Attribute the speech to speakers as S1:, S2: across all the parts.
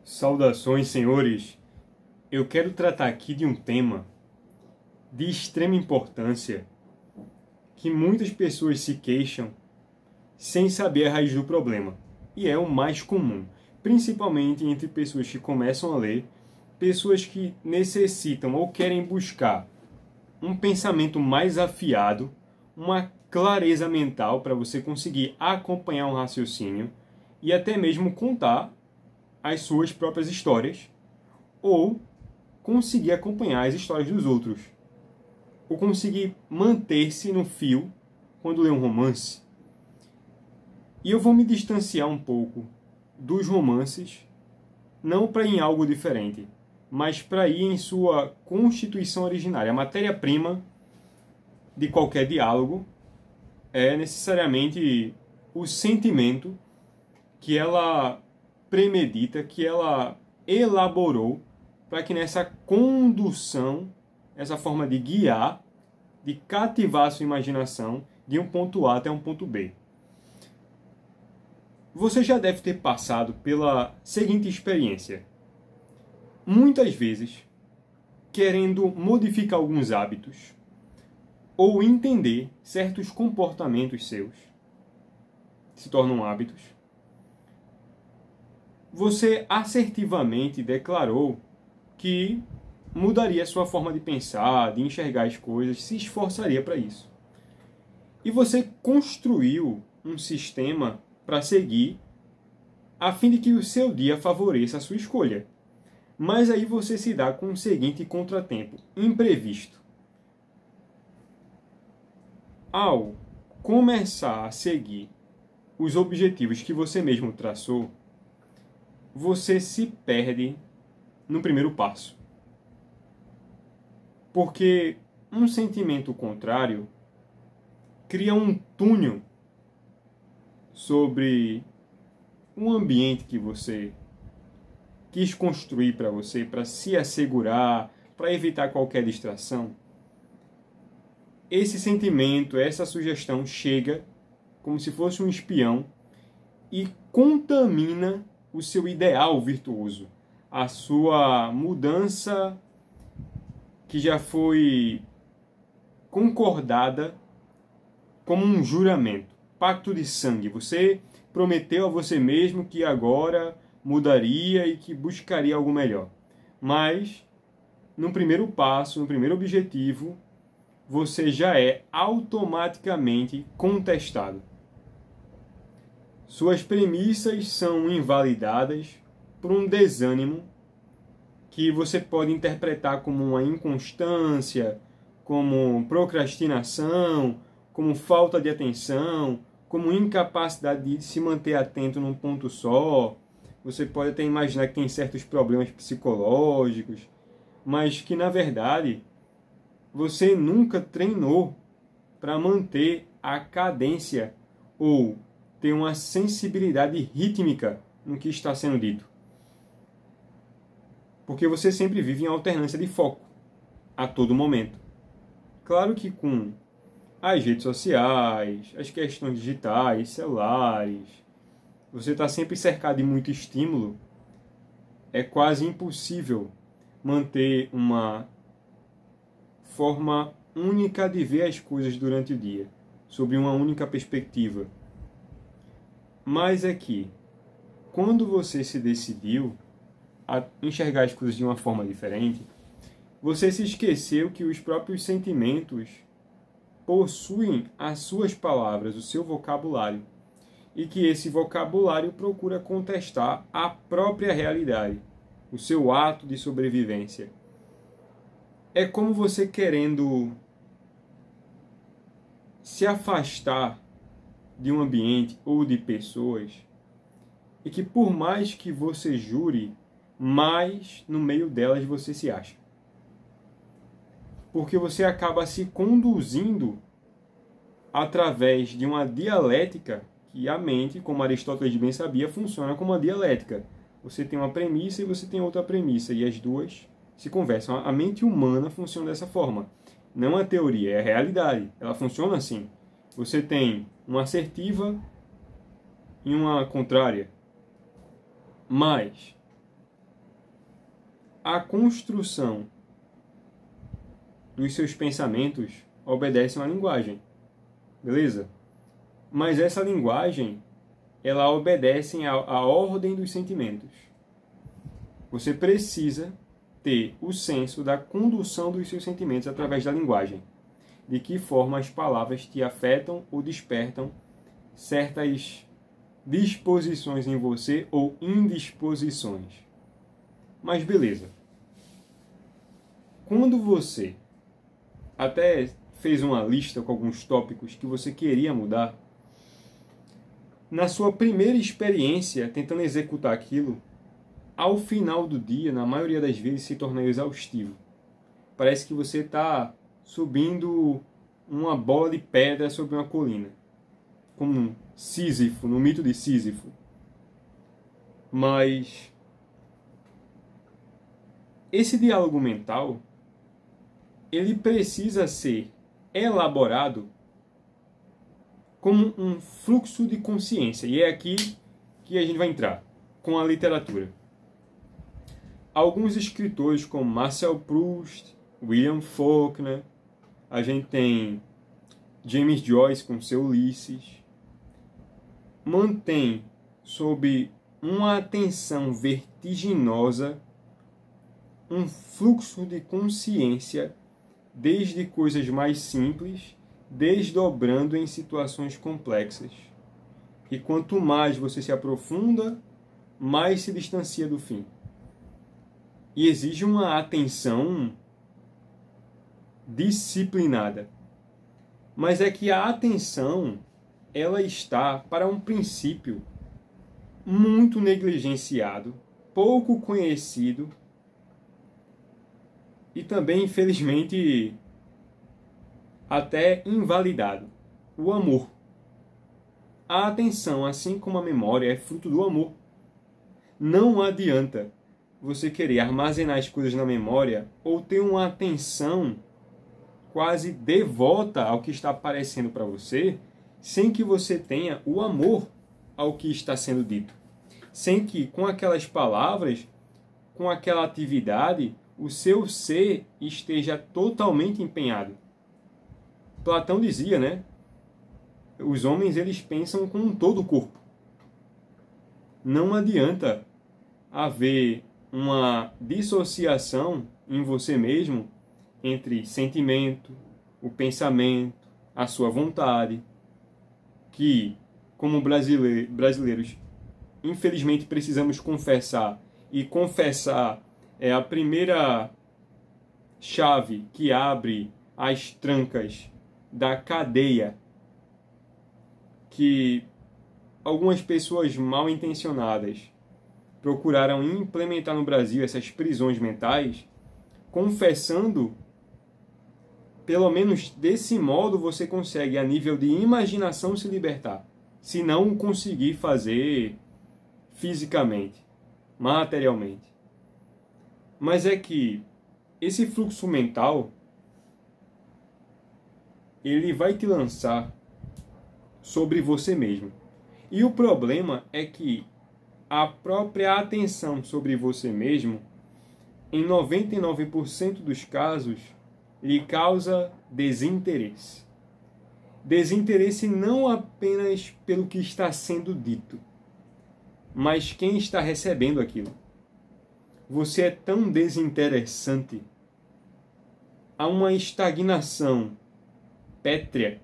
S1: Saudações, senhores! Eu quero tratar aqui de um tema de extrema importância que muitas pessoas se queixam sem saber a raiz do problema. E é o mais comum, principalmente entre pessoas que começam a ler, pessoas que necessitam ou querem buscar um pensamento mais afiado, uma clareza mental para você conseguir acompanhar um raciocínio e até mesmo contar as suas próprias histórias ou conseguir acompanhar as histórias dos outros, ou conseguir manter-se no fio quando lê um romance. E eu vou me distanciar um pouco dos romances, não para ir em algo diferente, mas para ir em sua constituição originária. A matéria-prima de qualquer diálogo é necessariamente o sentimento que ela premedita, que ela elaborou para que nessa condução, essa forma de guiar, de cativar a sua imaginação de um ponto A até um ponto B. Você já deve ter passado pela seguinte experiência. Muitas vezes, querendo modificar alguns hábitos ou entender certos comportamentos seus, que se tornam hábitos, você assertivamente declarou que mudaria a sua forma de pensar, de enxergar as coisas, se esforçaria para isso. E você construiu um sistema para seguir, a fim de que o seu dia favoreça a sua escolha. Mas aí você se dá com o seguinte contratempo, imprevisto. Ao começar a seguir os objetivos que você mesmo traçou, você se perde no primeiro passo. Porque um sentimento contrário cria um túnel sobre um ambiente que você quis construir para você, para se assegurar, para evitar qualquer distração. Esse sentimento, essa sugestão chega como se fosse um espião e contamina o seu ideal virtuoso, a sua mudança que já foi concordada como um juramento, pacto de sangue. Você prometeu a você mesmo que agora mudaria e que buscaria algo melhor. Mas, no primeiro passo, no primeiro objetivo, você já é automaticamente contestado. Suas premissas são invalidadas por um desânimo que você pode interpretar como uma inconstância, como procrastinação, como falta de atenção, como incapacidade de se manter atento num ponto só. Você pode até imaginar que tem certos problemas psicológicos, mas que, na verdade, você nunca treinou para manter a cadência ou ter uma sensibilidade rítmica no que está sendo dito. Porque você sempre vive em alternância de foco, a todo momento. Claro que com as redes sociais, as questões digitais, celulares, você está sempre cercado de muito estímulo, é quase impossível manter uma forma única de ver as coisas durante o dia, sob uma única perspectiva. Mas é que, quando você se decidiu a enxergar as coisas de uma forma diferente, você se esqueceu que os próprios sentimentos possuem as suas palavras, o seu vocabulário, e que esse vocabulário procura contestar a própria realidade, o seu ato de sobrevivência. É como você querendo se afastar de um ambiente ou de pessoas, e que por mais que você jure, mais no meio delas você se acha. Porque você acaba se conduzindo através de uma dialética que a mente, como Aristóteles bem sabia, funciona como uma dialética. Você tem uma premissa e você tem outra premissa, e as duas se conversam. A mente humana funciona dessa forma. Não é teoria, é a realidade. Ela funciona assim. Você tem uma assertiva e uma contrária. Mas a construção dos seus pensamentos obedece a uma linguagem, beleza? Mas essa linguagem, ela obedece à ordem dos sentimentos. Você precisa ter o senso da condução dos seus sentimentos através da linguagem. De que forma as palavras te afetam ou despertam certas disposições em você ou indisposições. Mas beleza. Quando você até fez uma lista com alguns tópicos que você queria mudar, na sua primeira experiência tentando executar aquilo, ao final do dia, na maioria das vezes, se torna exaustivo. Parece que você está subindo uma bola de pedra sobre uma colina, como um Sísifo, no mito de Sísifo. Mas esse diálogo mental, ele precisa ser elaborado como um fluxo de consciência. E é aqui que a gente vai entrar, com a literatura. Alguns escritores como Marcel Proust, William Faulkner, a gente tem James Joyce com seu Ulisses, mantém sob uma atenção vertiginosa um fluxo de consciência desde coisas mais simples, desdobrando em situações complexas. E quanto mais você se aprofunda, mais se distancia do fim. E exige uma atenção disciplinada. Mas é que a atenção, ela está para um princípio muito negligenciado, pouco conhecido e também, infelizmente, até invalidado. O amor. A atenção, assim como a memória, é fruto do amor. Não adianta você querer armazenar as coisas na memória ou ter uma atenção quase devota ao que está aparecendo para você, sem que você tenha o amor ao que está sendo dito. Sem que, com aquelas palavras, com aquela atividade, o seu ser esteja totalmente empenhado. Platão dizia, né? Os homens, eles pensam com todo o corpo. Não adianta haver uma dissociação em você mesmo entre sentimento, o pensamento, a sua vontade, que, como brasileiros, infelizmente precisamos confessar, e confessar é a primeira chave que abre as trancas da cadeia que algumas pessoas mal intencionadas procuraram implementar no Brasil, essas prisões mentais. Confessando, pelo menos desse modo você consegue, a nível de imaginação, se libertar. Se não conseguir fazer fisicamente, materialmente. Mas é que esse fluxo mental, ele vai te lançar sobre você mesmo. E o problema é que a própria atenção sobre você mesmo, em 99% dos casos, lhe causa desinteresse. Desinteresse não apenas pelo que está sendo dito, mas quem está recebendo aquilo. Você é tão desinteressante, há uma estagnação pétrea,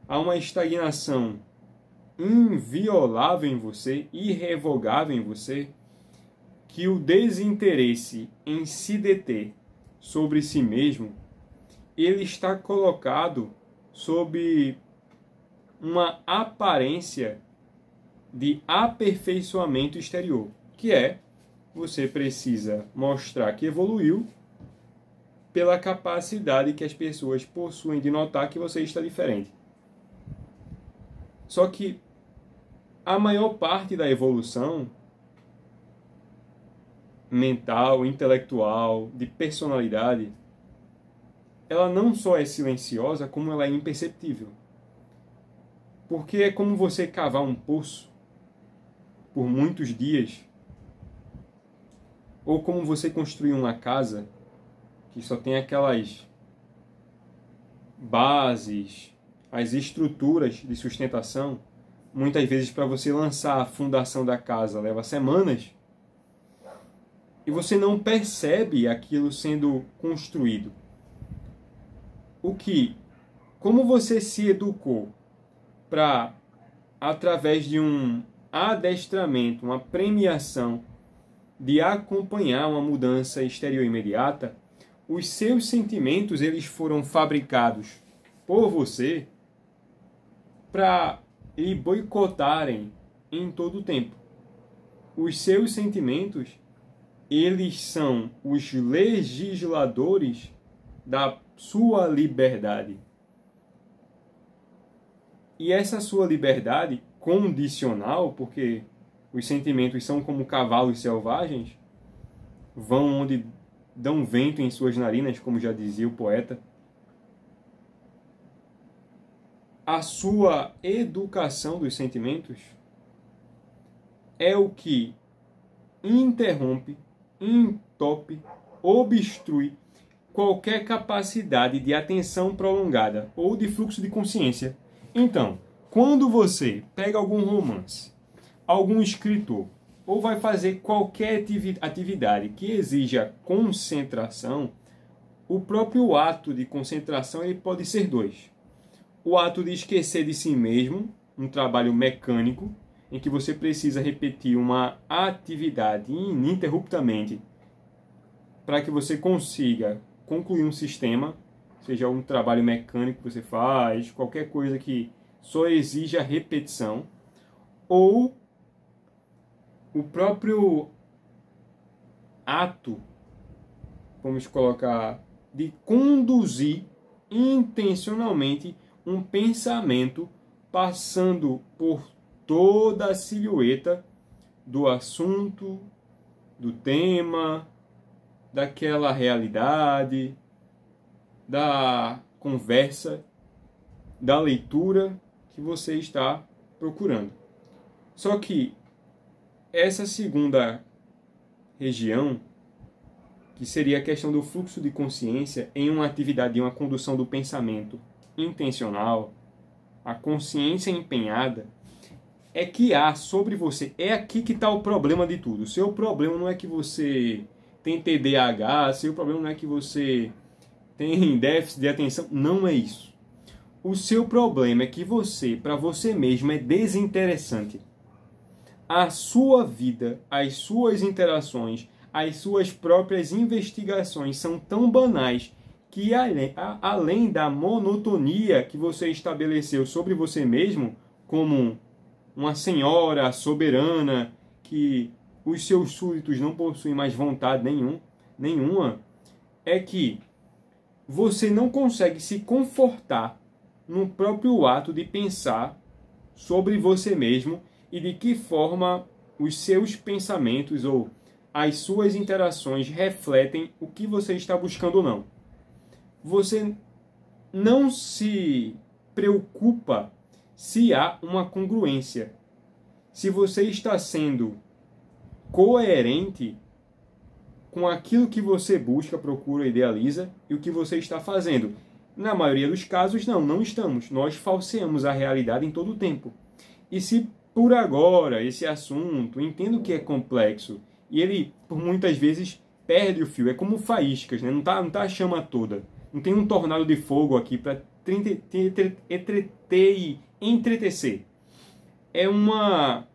S1: há uma estagnação inviolável em você, irrevogável em você, que o desinteresse em se deter sobre si mesmo, ele está colocado sob uma aparência de aperfeiçoamento exterior, que é, você precisa mostrar que evoluiu pela capacidade que as pessoas possuem de notar que você está diferente. Só que a maior parte da evolução mental, intelectual, de personalidade, ela não só é silenciosa, como ela é imperceptível. Porque é como você cavar um poço por muitos dias ou como você construir uma casa que só tem aquelas bases, as estruturas de sustentação. Muitas vezes, para você lançar a fundação da casa, leva semanas, e você não percebe aquilo sendo construído. Como você se educou para, através de um adestramento, uma premiação, de acompanhar uma mudança exterior imediata, os seus sentimentos eles foram fabricados por você para lhe boicotarem em todo o tempo. Os seus sentimentos, eles são os legisladores da sua liberdade. E essa sua liberdade condicional, porque os sentimentos são como cavalos selvagens, vão onde dão vento em suas narinas, como já dizia o poeta. A sua educação dos sentimentos é o que interrompe, entope, obstrui qualquer capacidade de atenção prolongada ou de fluxo de consciência. Então, quando você pega algum romance, algum escritor, ou vai fazer qualquer atividade que exija concentração, o próprio ato de concentração ele pode ser dois. O ato de esquecer de si mesmo, um trabalho mecânico, em que você precisa repetir uma atividade ininterruptamente para que você consiga concluir um sistema, seja um trabalho mecânico que você faz, qualquer coisa que só exija repetição, ou o próprio ato, vamos colocar, de conduzir intencionalmente um pensamento passando por toda a silhueta do assunto, do tema, daquela realidade, da conversa, da leitura que você está procurando. Só que essa segunda região, que seria a questão do fluxo de consciência em uma atividade de uma condução do pensamento intencional, a consciência empenhada, é que há sobre você. É aqui que está o problema de tudo. O seu problema não é que você tem TDAH, seu problema não é que você tem déficit de atenção, não é isso. O seu problema é que você, para você mesmo, é desinteressante. A sua vida, as suas interações, as suas próprias investigações são tão banais que, além da monotonia que você estabeleceu sobre você mesmo, como uma senhora soberana, que os seus súditos não possuem mais vontade nenhuma, é que você não consegue se confortar no próprio ato de pensar sobre você mesmo e de que forma os seus pensamentos ou as suas interações refletem o que você está buscando ou não. Você não se preocupa se há uma congruência, se você está sendo coerente com aquilo que você busca, procura, idealiza e o que você está fazendo. Na maioria dos casos, não estamos. Nós falseamos a realidade em todo o tempo. E se por agora esse assunto, entendo que é complexo, e ele, por muitas vezes, perde o fio, é como faíscas, né? Não tá a chama toda. Não tem um tornado de fogo aqui para entreter e entretecer. É uma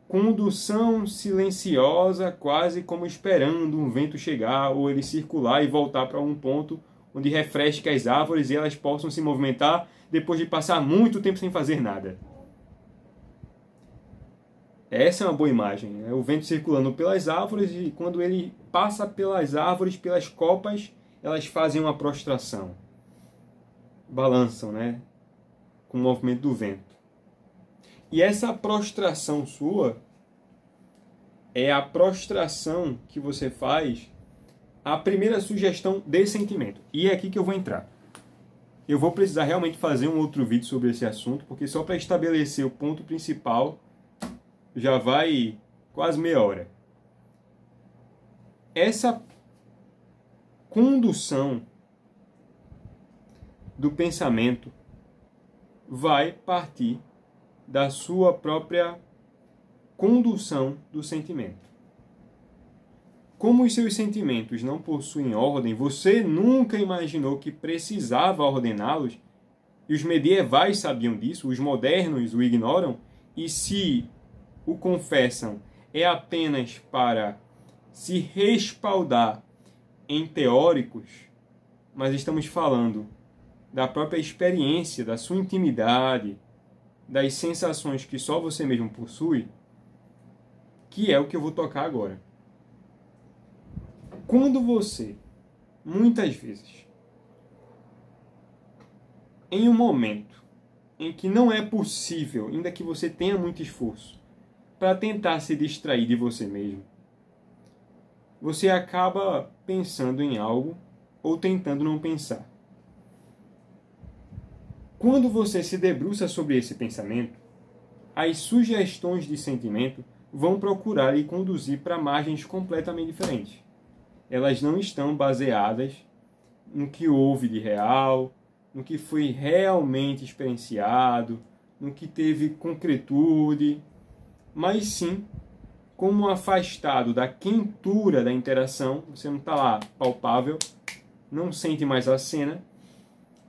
S1: condução silenciosa, quase como esperando um vento chegar ou ele circular e voltar para um ponto onde refresque as árvores e elas possam se movimentar depois de passar muito tempo sem fazer nada. Essa é uma boa imagem, né? O vento circulando pelas árvores e quando ele passa pelas árvores, pelas copas, elas fazem uma prostração. Balançam, né? Com o movimento do vento. E essa prostração sua é a prostração que você faz a primeira sugestão de sentimento. E é aqui que eu vou entrar. Eu vou precisar realmente fazer um outro vídeo sobre esse assunto, porque só para estabelecer o ponto principal já vai quase meia hora. essa condução do pensamento vai partir da sua própria condução do sentimento. Como os seus sentimentos não possuem ordem, você nunca imaginou que precisava ordená-los, e os medievais sabiam disso, os modernos o ignoram, e se o confessam é apenas para se respaldar em teóricos, mas estamos falando da própria experiência, da sua intimidade, das sensações que só você mesmo possui, que é o que eu vou tocar agora. Quando você, muitas vezes, em um momento em que não é possível, ainda que você tenha muito esforço, para tentar se distrair de você mesmo, você acaba pensando em algo ou tentando não pensar. Quando você se debruça sobre esse pensamento, as sugestões de sentimento vão procurar lhe conduzir para margens completamente diferentes. Elas não estão baseadas no que houve de real, no que foi realmente experienciado, no que teve concretude, mas sim como afastado da quentura da interação, você não está lá palpável, não sente mais a cena,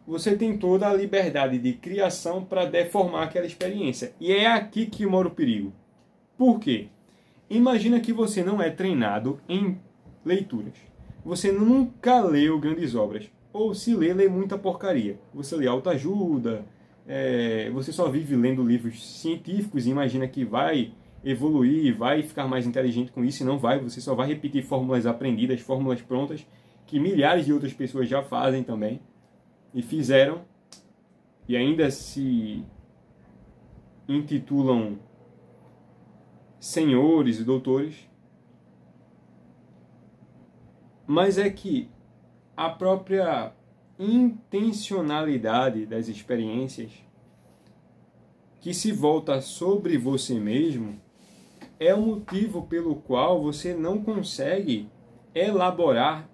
S1: você tem toda a liberdade de criação para deformar aquela experiência. E é aqui que mora o perigo. Por quê? Imagina que você não é treinado em leituras. Você nunca leu grandes obras. Ou se lê muita porcaria. Você lê autoajuda, você só vive lendo livros científicos e imagina que vai evoluir, vai ficar mais inteligente com isso, e não vai. Você só vai repetir fórmulas aprendidas, fórmulas prontas, que milhares de outras pessoas já fazem também. E fizeram, e ainda se intitulam senhores e doutores. Mas é que a própria intencionalidade das experiências, que se volta sobre você mesmo, é o motivo pelo qual você não consegue elaborar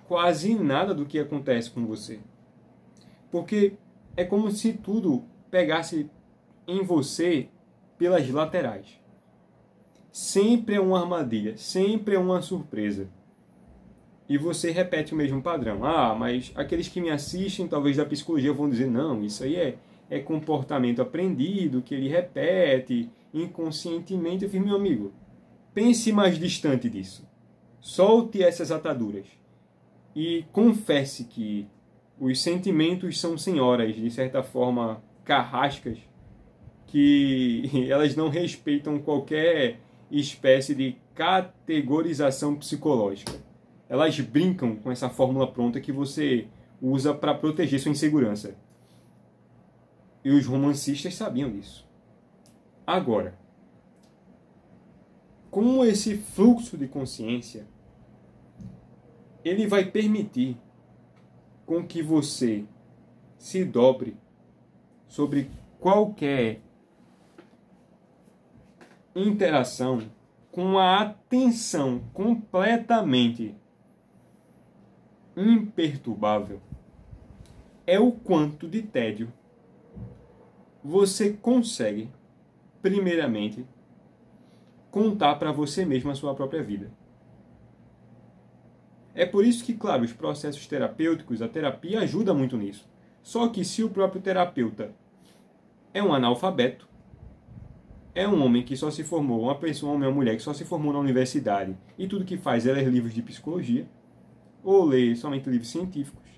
S1: quase nada do que acontece com você. Porque é como se tudo pegasse em você pelas laterais. Sempre é uma armadilha, sempre é uma surpresa. E você repete o mesmo padrão. Ah, mas aqueles que me assistem, talvez da psicologia, vão dizer, não, isso aí é comportamento aprendido, que ele repete inconscientemente. Eu fiz, meu amigo, pense mais distante disso. Solte essas ataduras. E confesse que os sentimentos são senhoras, de certa forma, carrascas, que elas não respeitam qualquer espécie de categorização psicológica. Elas brincam com essa fórmula pronta que você usa para proteger sua insegurança. E os romancistas sabiam disso. Agora, como esse fluxo de consciência, ele vai permitir com que você se dobre sobre qualquer interação com a atenção completamente imperturbável, é o quanto de tédio você consegue, primeiramente, contar para você mesmo a sua própria vida. É por isso que, claro, os processos terapêuticos, a terapia ajuda muito nisso. Só que se o próprio terapeuta é um analfabeto, é um homem que só se formou, uma pessoa, um homem ou uma mulher que só se formou na universidade e tudo que faz é ler livros de psicologia, ou ler somente livros científicos,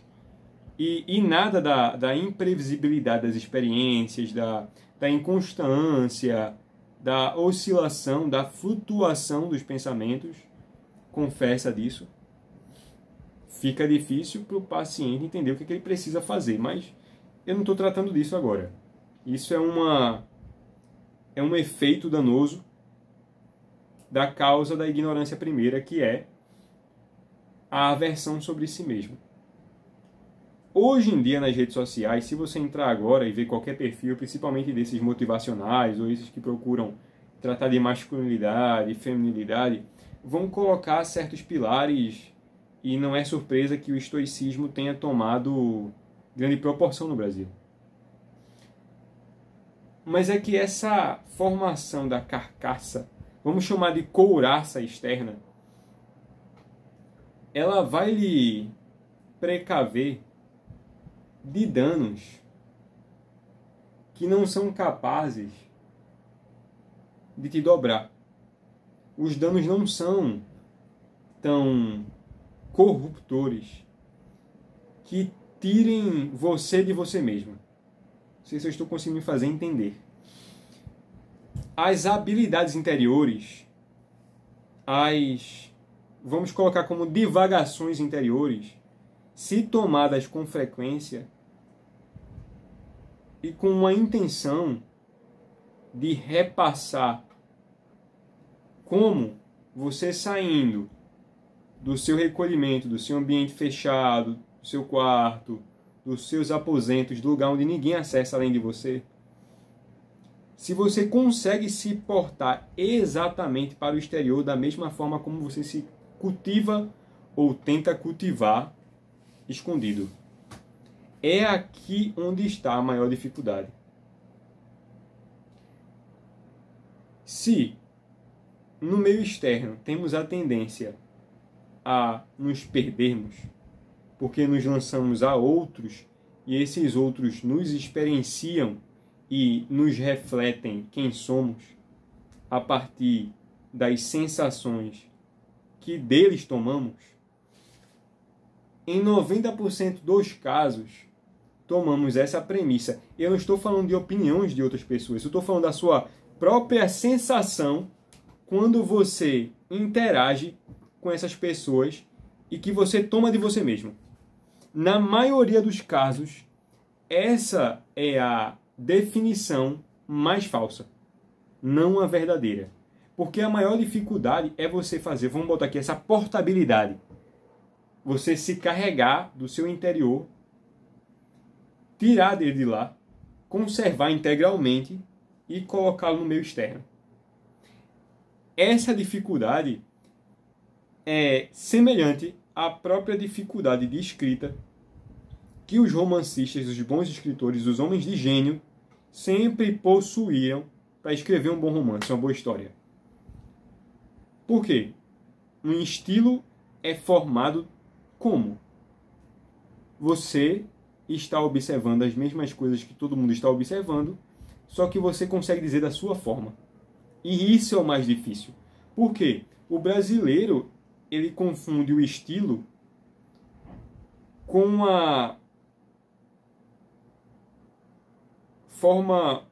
S1: e nada da imprevisibilidade das experiências, da inconstância, da oscilação, da flutuação dos pensamentos, confessa disso, fica difícil para o paciente entender o que ele precisa fazer, mas eu não estou tratando disso agora. Isso é um efeito danoso da causa da ignorância primeira, que é a aversão sobre si mesmo. Hoje em dia, nas redes sociais, se você entrar agora e ver qualquer perfil, principalmente desses motivacionais ou esses que procuram tratar de masculinidade e feminilidade, vão colocar certos pilares, e não é surpresa que o estoicismo tenha tomado grande proporção no Brasil. Mas é que essa formação da carcaça, vamos chamar de couraça externa, ela vai lhe precaver de danos que não são capazes de te dobrar. Os danos não são tão corruptores que tirem você de você mesmo. Não sei se eu estou conseguindo me fazer entender. As habilidades interiores, vamos colocar como divagações interiores, se tomadas com frequência e com uma intenção de repassar como você saindo do seu recolhimento, do seu ambiente fechado, do seu quarto, dos seus aposentos, do lugar onde ninguém acessa além de você, se você consegue se portar exatamente para o exterior da mesma forma como você se cultiva ou tenta cultivar escondido. É aqui onde está a maior dificuldade. Se no meio externo temos a tendência a nos perdermos, porque nos lançamos a outros e esses outros nos experienciam e nos refletem quem somos a partir das sensações que deles tomamos, em 90% dos casos tomamos essa premissa. Eu não estou falando de opiniões de outras pessoas, eu estou falando da sua própria sensação quando você interage com essas pessoas e que você toma de você mesmo. Na maioria dos casos, essa é a definição mais falsa, não a verdadeira. Porque a maior dificuldade é você fazer, vamos botar aqui, essa portabilidade. Você se carregar do seu interior, tirar dele de lá, conservar integralmente e colocá-lo no meio externo. Essa dificuldade é semelhante à própria dificuldade de escrita que os romancistas, os bons escritores, os homens de gênio, sempre possuíam para escrever um bom romance, uma boa história. Por quê? Um estilo é formado como? Você está observando as mesmas coisas que todo mundo está observando, só que você consegue dizer da sua forma. E isso é o mais difícil. Por quê? O brasileiro, ele confunde o estilo com a forma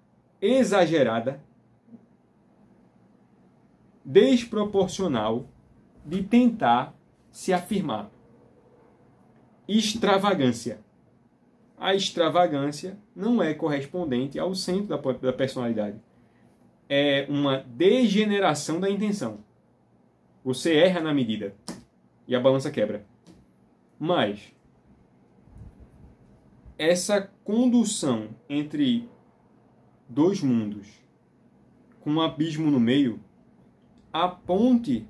S1: exagerada, desproporcional de tentar se afirmar. Extravagância. A extravagância não é correspondente ao centro da personalidade. É uma degeneração da intenção. Você erra na medida e a balança quebra. Mas essa condução entre dois mundos, com um abismo no meio, a ponte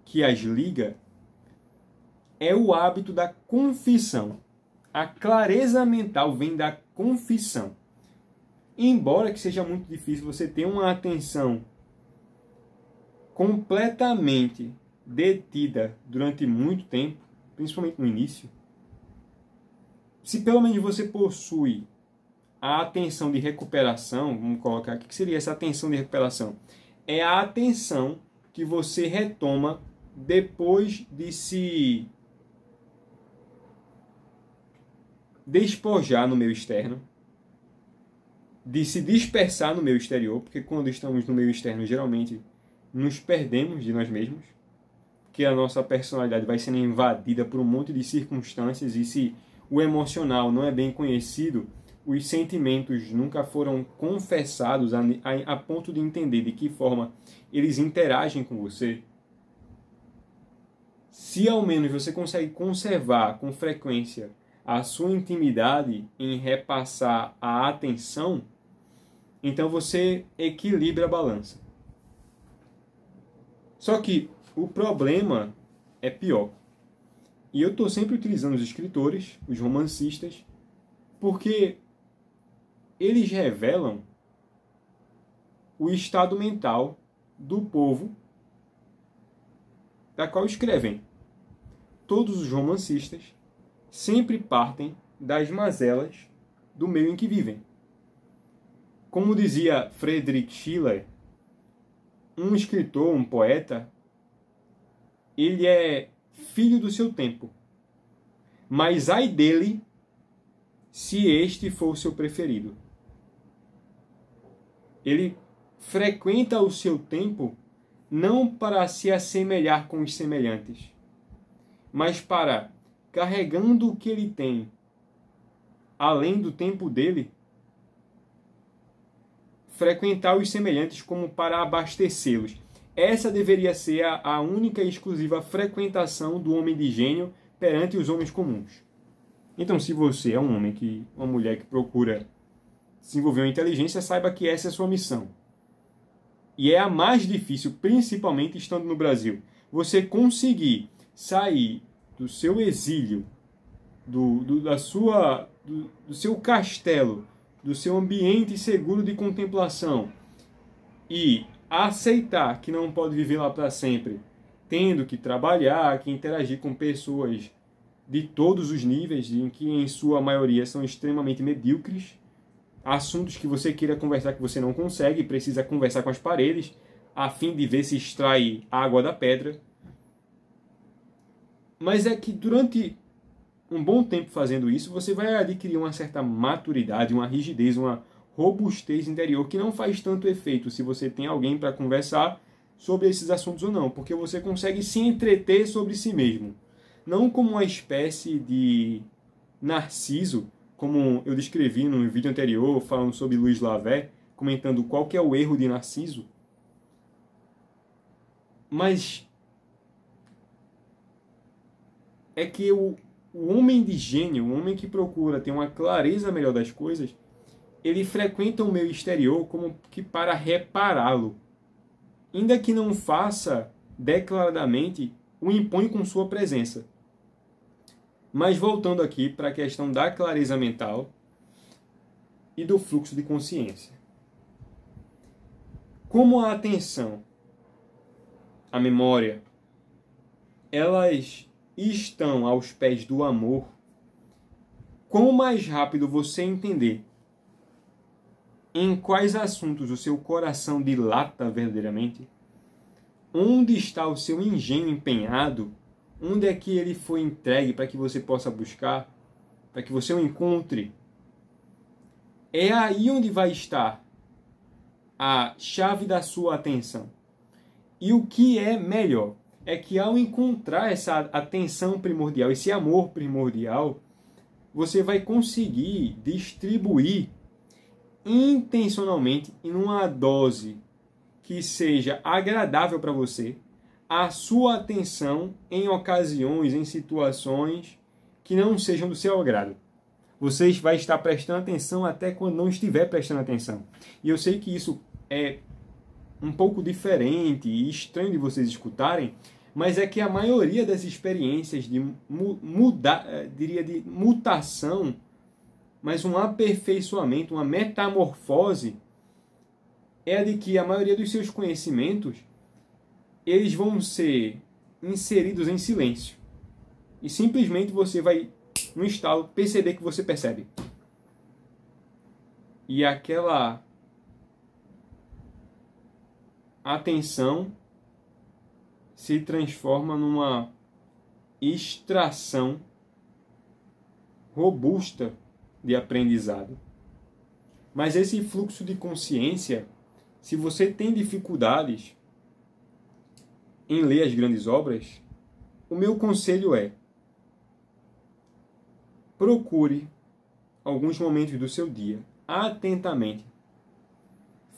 S1: que as liga é o hábito da confissão. A clareza mental vem da confissão. Embora que seja muito difícil você ter uma atenção completamente detida durante muito tempo, principalmente no início, se pelo menos você possui a atenção de recuperação, vamos colocar aqui, o que seria essa atenção de recuperação? É a atenção que você retoma depois de se despojar no meio externo, de se dispersar no meio exterior, porque quando estamos no meio externo, geralmente nos perdemos de nós mesmos, porque a nossa personalidade vai sendo invadida por um monte de circunstâncias, e se o emocional não é bem conhecido, os sentimentos nunca foram confessados a ponto de entender de que forma eles interagem com você. Se ao menos você consegue conservar com frequência a sua intimidade em repassar a atenção, então você equilibra a balança. Só que o problema é pior. E eu estou sempre utilizando os escritores, os romancistas, porque eles revelam o estado mental do povo da qual escrevem. Todos os romancistas sempre partem das mazelas do meio em que vivem. Como dizia Friedrich Schiller, um escritor, um poeta, ele é filho do seu tempo, mas ai dele se este for o seu preferido. Ele frequenta o seu tempo não para se assemelhar com os semelhantes, mas para, carregando o que ele tem além do tempo dele, frequentar os semelhantes como para abastecê-los. Essa deveria ser a única e exclusiva frequentação do homem de gênio perante os homens comuns. Então, se você é um homem, uma mulher que procura desenvolver uma inteligência, saiba que essa é a sua missão. E é a mais difícil, principalmente estando no Brasil. Você conseguir sair do seu exílio, do seu castelo, do seu ambiente seguro de contemplação e aceitar que não pode viver lá para sempre, tendo que trabalhar, que interagir com pessoas de todos os níveis, em que em sua maioria são extremamente medíocres, assuntos que você queira conversar que você não consegue, precisa conversar com as paredes, a fim de ver se extrai água da pedra. Mas é que durante um bom tempo fazendo isso, você vai adquirir uma certa maturidade, uma rigidez, uma robustez interior que não faz tanto efeito se você tem alguém para conversar sobre esses assuntos ou não, porque você consegue se entreter sobre si mesmo. Não como uma espécie de Narciso, como eu descrevi no vídeo anterior, falando sobre Louis Lavey, comentando qual que é o erro de Narciso. Mas é que o homem de gênio, o homem que procura ter uma clareza melhor das coisas, ele frequenta o meio exterior como que para repará-lo. Ainda que não faça declaradamente, o impõe com sua presença. Mas voltando aqui para a questão da clareza mental e do fluxo de consciência. Como a atenção, a memória, elas estão aos pés do amor, quanto mais rápido você entender em quais assuntos o seu coração dilata verdadeiramente, onde está o seu engenho empenhado, onde é que ele foi entregue para que você possa buscar, para que você o encontre, é aí onde vai estar a chave da sua atenção. E o que é melhor é que ao encontrar essa atenção primordial, esse amor primordial, você vai conseguir distribuir intencionalmente em uma dose que seja agradável para você a sua atenção em ocasiões, em situações que não sejam do seu agrado. Você vai estar prestando atenção até quando não estiver prestando atenção. E eu sei que isso é um pouco diferente e estranho de vocês escutarem, mas é que a maioria das experiências de mutação, mas um aperfeiçoamento, uma metamorfose, é a de que a maioria dos seus conhecimentos eles vão ser inseridos em silêncio. E simplesmente você vai, no estalo, perceber que você percebe. E aquela atenção se transforma numa extração robusta de aprendizado. Mas esse fluxo de consciência, se você tem dificuldades em ler as grandes obras, o meu conselho é: procure alguns momentos do seu dia, atentamente,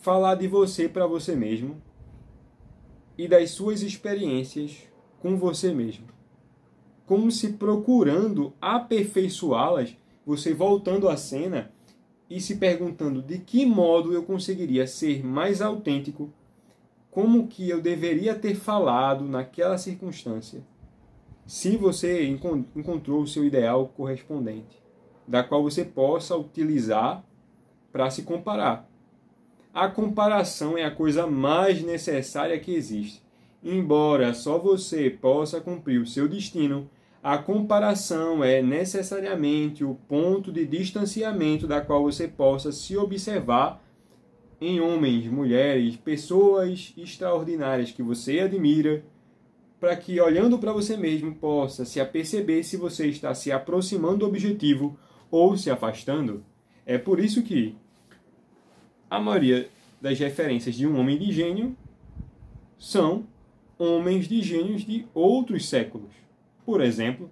S1: falar de você para você mesmo e das suas experiências com você mesmo, como se procurando aperfeiçoá-las, você voltando à cena e se perguntando de que modo eu conseguiria ser mais autêntico como que eu deveria ter falado naquela circunstância, se você encontrou o seu ideal correspondente, da qual você possa utilizar para se comparar. A comparação é a coisa mais necessária que existe. Embora só você possa cumprir o seu destino, a comparação é necessariamente o ponto de distanciamento da qual você possa se observar em homens, mulheres, pessoas extraordinárias que você admira, para que, olhando para você mesmo, possa se aperceber se você está se aproximando do objetivo ou se afastando. É por isso que a maioria das referências de um homem de gênio são homens de gênios de outros séculos. Por exemplo,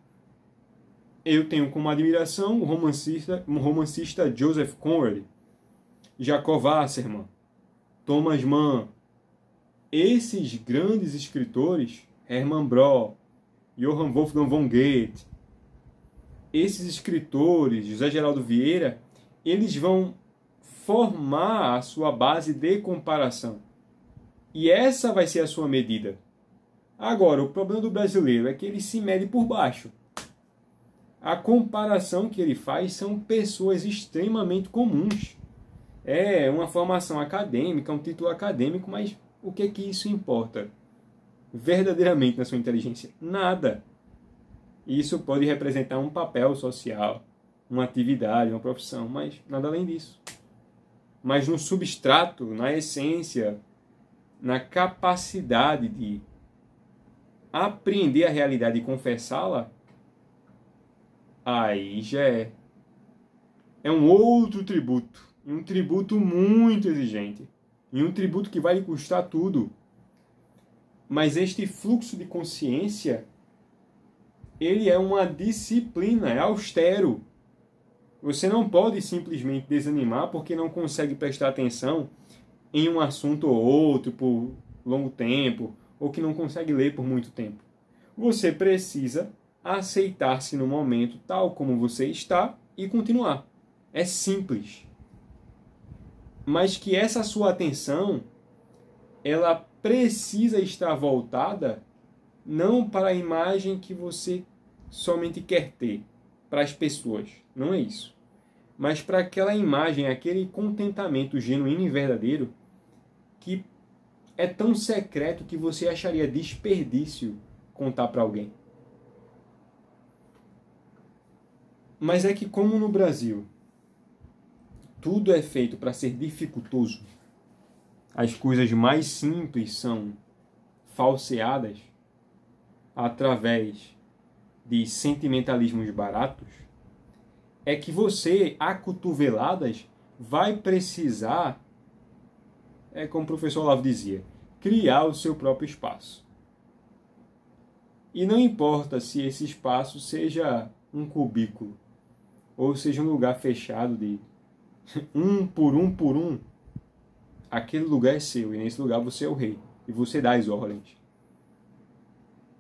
S1: eu tenho como admiração o romancista Joseph Conrad, Jacob Wasserman, Thomas Mann. Esses grandes escritores, Hermann Broch, Johann Wolfgang von Goethe, esses escritores, José Geraldo Vieira, eles vão formar a sua base de comparação. E essa vai ser a sua medida. Agora, o problema do brasileiro é que ele se mede por baixo. A comparação que ele faz são pessoas extremamente comuns. É uma formação acadêmica, um título acadêmico, mas o que é que isso importa verdadeiramente na sua inteligência? Nada. Isso pode representar um papel social, uma atividade, uma profissão, mas nada além disso. Mas no substrato, na essência, na capacidade de apreender a realidade e confessá-la, aí já é um outro tributo. E um tributo muito exigente. E um tributo que vai lhe custar tudo. Mas este fluxo de consciência, ele é uma disciplina, é austero. Você não pode simplesmente desanimar porque não consegue prestar atenção em um assunto ou outro por longo tempo, ou que não consegue ler por muito tempo. Você precisa aceitar-se no momento tal como você está e continuar. É simples. Mas que essa sua atenção, ela precisa estar voltada não para a imagem que você somente quer ter para as pessoas. Não é isso. Mas para aquela imagem, aquele contentamento genuíno e verdadeiro que é tão secreto que você acharia desperdício contar para alguém. Mas é que como no Brasil tudo é feito para ser dificultoso, as coisas mais simples são falseadas através de sentimentalismos baratos, é que você, a cotoveladas, vai precisar, como o professor Olavo dizia, criar o seu próprio espaço. E não importa se esse espaço seja um cubículo, ou seja um lugar fechado de um por um, aquele lugar é seu, e nesse lugar você é o rei, e você dá as ordens.